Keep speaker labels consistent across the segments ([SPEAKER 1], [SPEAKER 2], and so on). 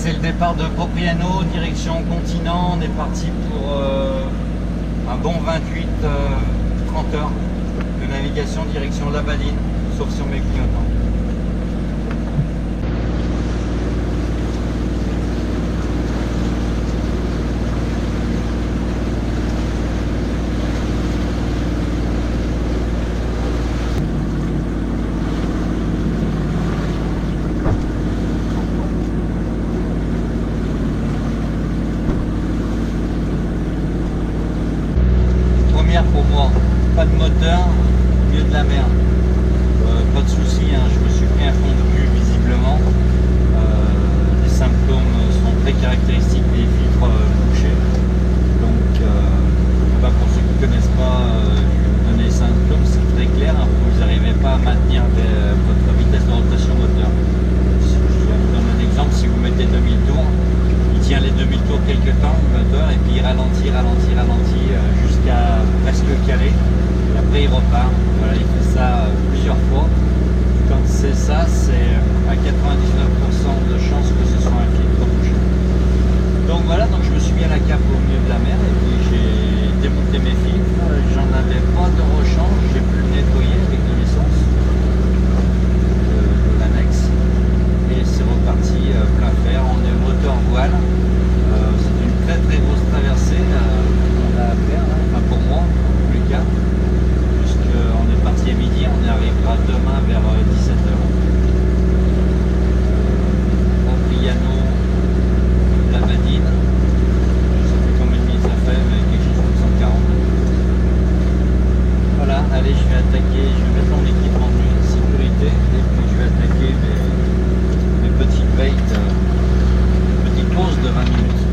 [SPEAKER 1] c'est le départ de Propriano, direction continent. On est parti pour un bon 28-30 heures de navigation direction Labadine, sauf sur mes clignotants. Pour moi, pas de moteur au milieu de la mer, pas de souci, hein, je me suis pris un fond de cul visiblement. Les symptômes sont très caractéristiques des filtres bouchés, donc pour ceux qui ne connaissent pas, je vais vous donner les symptômes, c'est très clair, hein, vous n'arrivez pas à maintenir votre vitesse de rotation moteur. Je vous donne un exemple, si vous mettez 2000 tours, il tient les 2000 tours quelques temps, le moteur, et puis il ralentit jusqu'à presque caler, et après il repart. Voilà, il fait ça plusieurs fois. Quand c'est ça, c'est à 99% de chance que ce soit un filtre bouché. Donc voilà, donc je me suis mis à la cape au milieu de la mer, et puis j'ai démonté mes filtres. J'en avais pas de rechange, j'ai pu le nettoyer avec de l'essence de l'annexe, et c'est reparti plein fer. On est moteur voile. C'est une très très grosse traversée qu'on a à faire, hein. Enfin pour moi, en tous les cas, puisqu'on est parti à midi, on y arrivera demain vers 17h. Propriano, Labadine, je sais plus combien de minutes ça fait, mais quelque chose comme 140. Voilà, allez, je vais mettre mon équipement de sécurité, et puis je vais attaquer mes petites baits, petite pause de 20 minutes.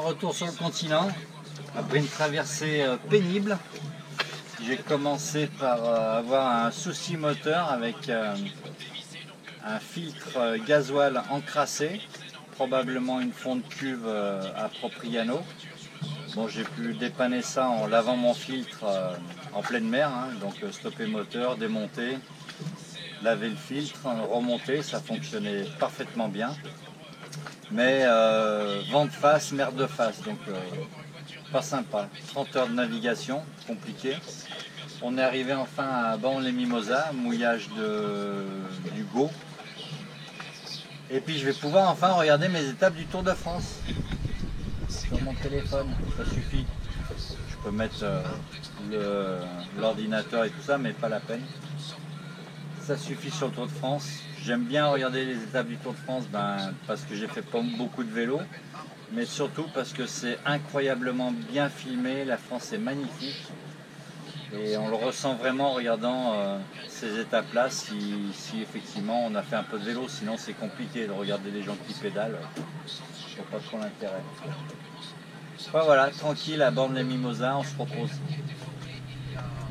[SPEAKER 1] retour sur le continent, après une traversée pénible. J'ai commencé par avoir un souci moteur avec un filtre gasoil encrassé, probablement une fonte cuve à Propriano. Bon, j'ai pu dépanner ça en lavant mon filtre en pleine mer, hein, donc stopper le moteur, démonter, laver le filtre, remonter, ça fonctionnait parfaitement bien. Mais vent de face, mer de face, donc pas sympa. 30 heures de navigation, compliqué. On est arrivé enfin à Banles-les-Mimosas, mouillage du Go. Et puis je vais pouvoir enfin regarder mes étapes du Tour de France. Sur mon téléphone, ça suffit. Je peux mettre l'ordinateur et tout ça, mais pas la peine. Ça suffit sur le Tour de France. J'aime bien regarder les étapes du Tour de France parce que j'ai fait pas beaucoup de vélo, mais surtout parce que c'est incroyablement bien filmé. La France est magnifique et on le ressent vraiment en regardant ces étapes-là. Si effectivement on a fait un peu de vélo, sinon c'est compliqué de regarder les gens qui pédalent. Je vois pas trop l'intérêt. Enfin, voilà, tranquille à Banles-les-Mimosas, on se repose.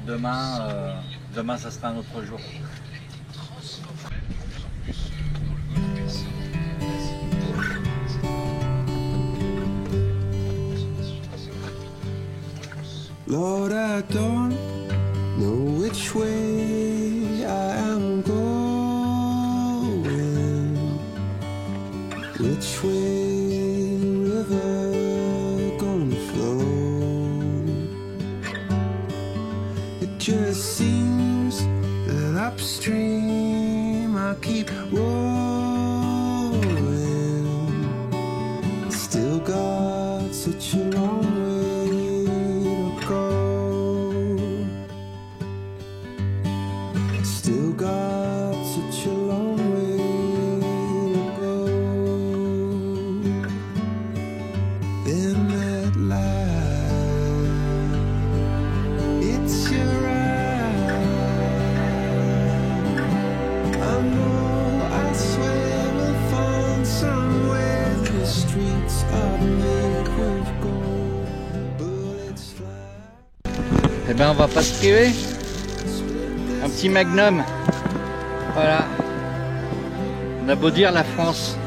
[SPEAKER 1] Demain ça sera un autre jour.
[SPEAKER 2] Lord, I don't know which way I am going, which way the river gonna flow. It just seems that upstream I keep rolling, still got such a long way. Still got such a long way to go. In that light, it's your eye. I know, I swear we'll find somewhere. The streets are made with gold, bullets fly.
[SPEAKER 1] Eh ben on va pas se priver. Un petit magnum, voilà. On a beau dire la France,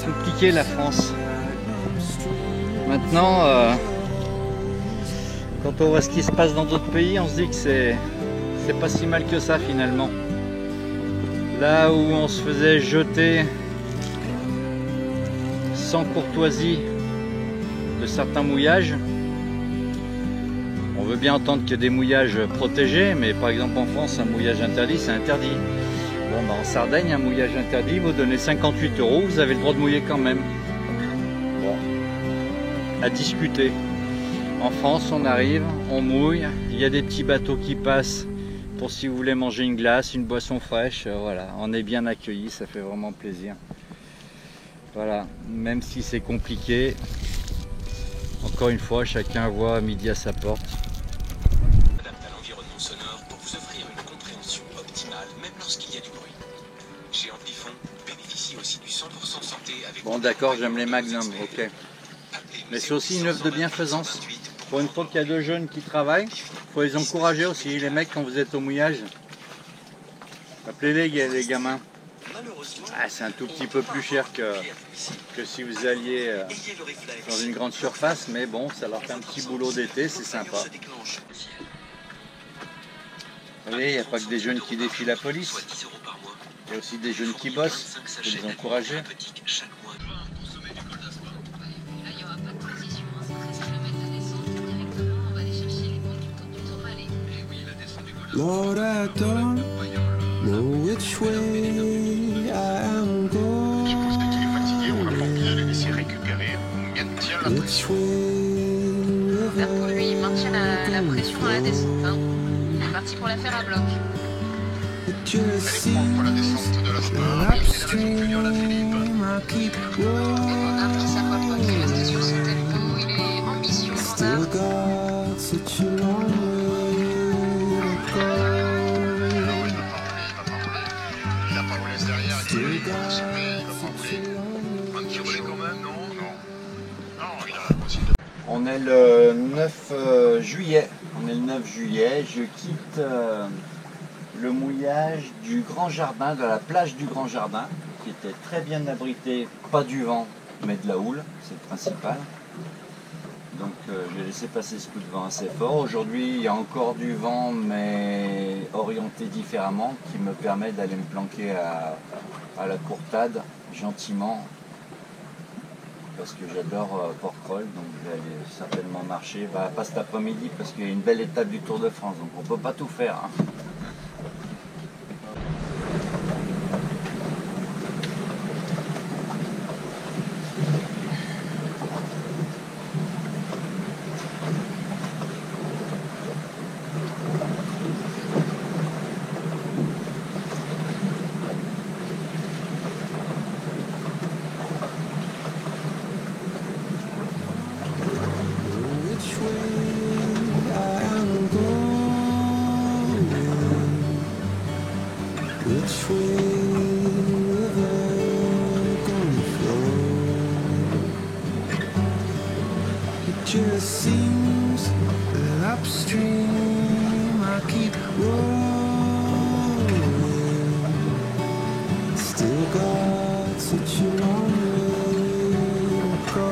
[SPEAKER 1] compliqué la France. Maintenant, quand on voit ce qui se passe dans d'autres pays, on se dit que c'est pas si mal que ça finalement. Là où on se faisait jeter sans courtoisie de certains mouillages, on veut bien entendre qu'il y a des mouillages protégés, mais par exemple en France, un mouillage interdit, c'est interdit. Bon, en Sardaigne, un mouillage interdit, vous donnez 58 €, vous avez le droit de mouiller quand même. Bon, à discuter. En France, on arrive, on mouille, il y a des petits bateaux qui passent pour si vous voulez manger une glace, une boisson fraîche, voilà, on est bien accueillis, ça fait vraiment plaisir. Voilà, même si c'est compliqué, encore une fois, chacun voit midi à sa porte.
[SPEAKER 3] Sonore pour vous offrir une compréhension optimale même lorsqu'il y a du bruit. Chez Amplifon, bénéficie aussi du 100% santé avec...
[SPEAKER 1] Bon d'accord, j'aime les magnums, ok. Mais c'est aussi une œuvre de bienfaisance. Pour une fois qu'il y a deux jeunes qui travaillent, il faut les encourager aussi, les mecs, quand vous êtes au mouillage. Appelez-les les gamins. Ah, c'est un tout petit peu plus cher que si vous alliez dans une grande surface, mais bon, ça leur fait un petit boulot d'été, c'est sympa. Vous voyez, il n'y a pas que des jeunes qui défient la police, il y a aussi des jeunes qui bossent, il faut les encourager.
[SPEAKER 2] Lord, I don't know which way I am going.
[SPEAKER 4] Je pense qu'il est fatigué, on l'a pas bien le laisser récupérer. Maintient la pression.
[SPEAKER 5] Pour lui, il maintient la pression à la descente. Hein. Il est parti pour la faire à bloc.
[SPEAKER 4] Elle est prompt pour la descente de la Star. Accélération Julien Lafilippe.
[SPEAKER 5] On a pris sa pole, il reste sur son tempo, il est ambitieux,
[SPEAKER 2] Still got such a long way to go.
[SPEAKER 4] Il n'a pas roulé derrière, il va pas rouler, un petit relais quand même, non? Non.
[SPEAKER 1] est le 9 juillet. On est le 9 juillet. Je quitte le mouillage du Grand Jardin, de la plage du Grand Jardin, qui était très bien abritée, pas du vent, mais de la houle, c'est le principal. Donc j'ai laissé passer ce coup de vent assez fort. Aujourd'hui, il y a encore du vent, mais orienté différemment, qui me permet d'aller me planquer à la courtade, gentiment, parce que j'adore Porquerolles, donc je vais aller certainement marcher, pas cet après-midi, parce qu'il y a une belle étape du Tour de France, donc on ne peut pas tout faire. Hein.
[SPEAKER 2] Which way I am going, which way the river gonna flow. It just seems that upstream I keep rolling. Still got such a long way to go.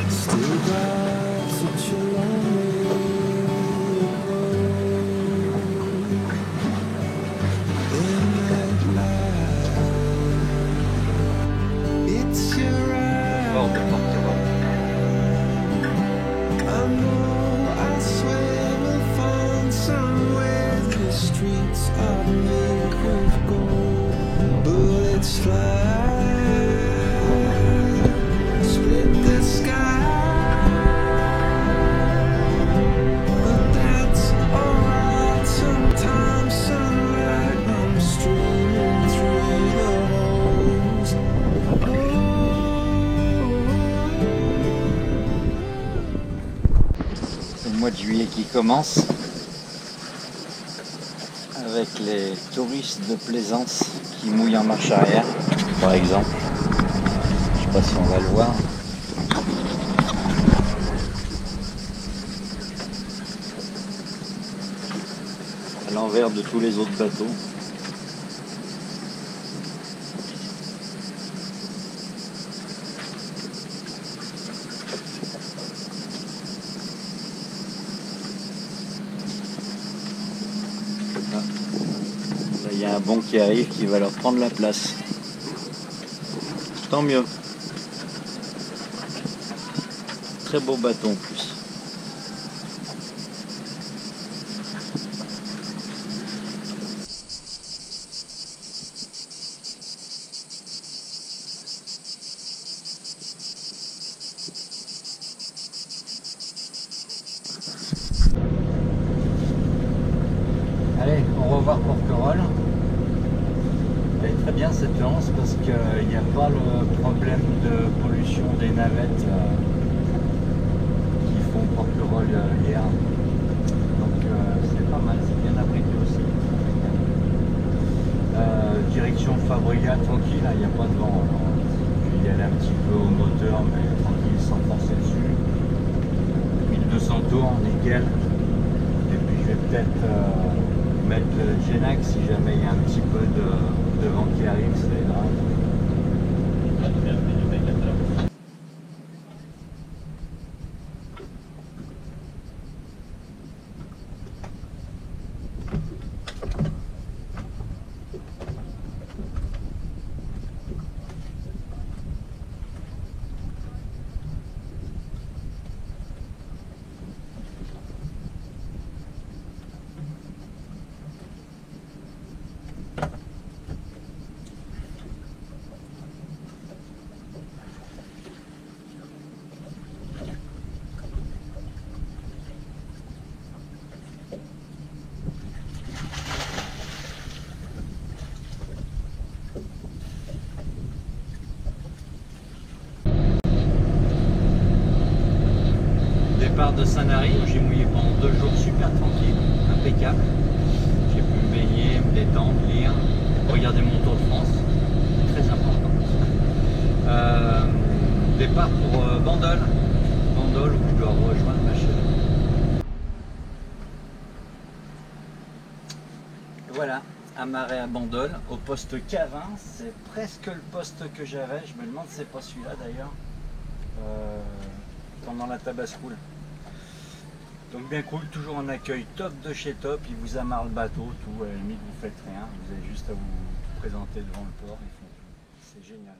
[SPEAKER 2] Still got such a long way to go. In that light, it's your
[SPEAKER 1] Port de
[SPEAKER 2] eyes.
[SPEAKER 1] Porquerolles.
[SPEAKER 2] I know, I swear we'll find somewhere. The streets are made of gold. Bullets fly, split the sky. But that's alright. Sometimes sunlight comes streaming through the holes.
[SPEAKER 1] C'est le mois de juillet qui commence, avec les touristes de plaisance qui mouillent en marche arrière, par exemple. Je sais pas si on va le voir. À l'envers de tous les autres bateaux. Là, il y a un bon qui arrive qui va leur prendre la place. Tant mieux. Très beau bateau en plus. Allez, au revoir Porquerolles. Elle est très bien cette lance parce qu'il n'y a pas le problème de pollution des navettes qui font Porquerolles hier. Donc c'est pas mal, c'est bien abrité aussi. Direction Fabregat, tranquille, il n'y a pas de vent. Alors, je vais y aller un petit peu au moteur, mais tranquille, sans forcer dessus. 1200 tours, nickel. Et puis je vais peut-être mettre le Genax si jamais il y a un petit peu de vent qui arrive, ça aidera. Départ de Sanary où j'ai mouillé pendant 2 jours super tranquille, impeccable. J'ai pu me baigner, me détendre, lire, regarder mon Tour de France, très important. départ pour Bandol. Bandol où je dois rejoindre ma chérie. Et voilà, amarré à Bandol, au poste K20. C'est presque le poste que j'avais. Je me demande si c'est pas celui-là d'ailleurs. Pendant la Tabascoule. Donc bien cool, toujours un accueil top de chez top. Ils vous amarrent le bateau, tout. À la limite, vous faites rien. Vous avez juste à vous présenter devant le port. Ils font tout. C'est génial.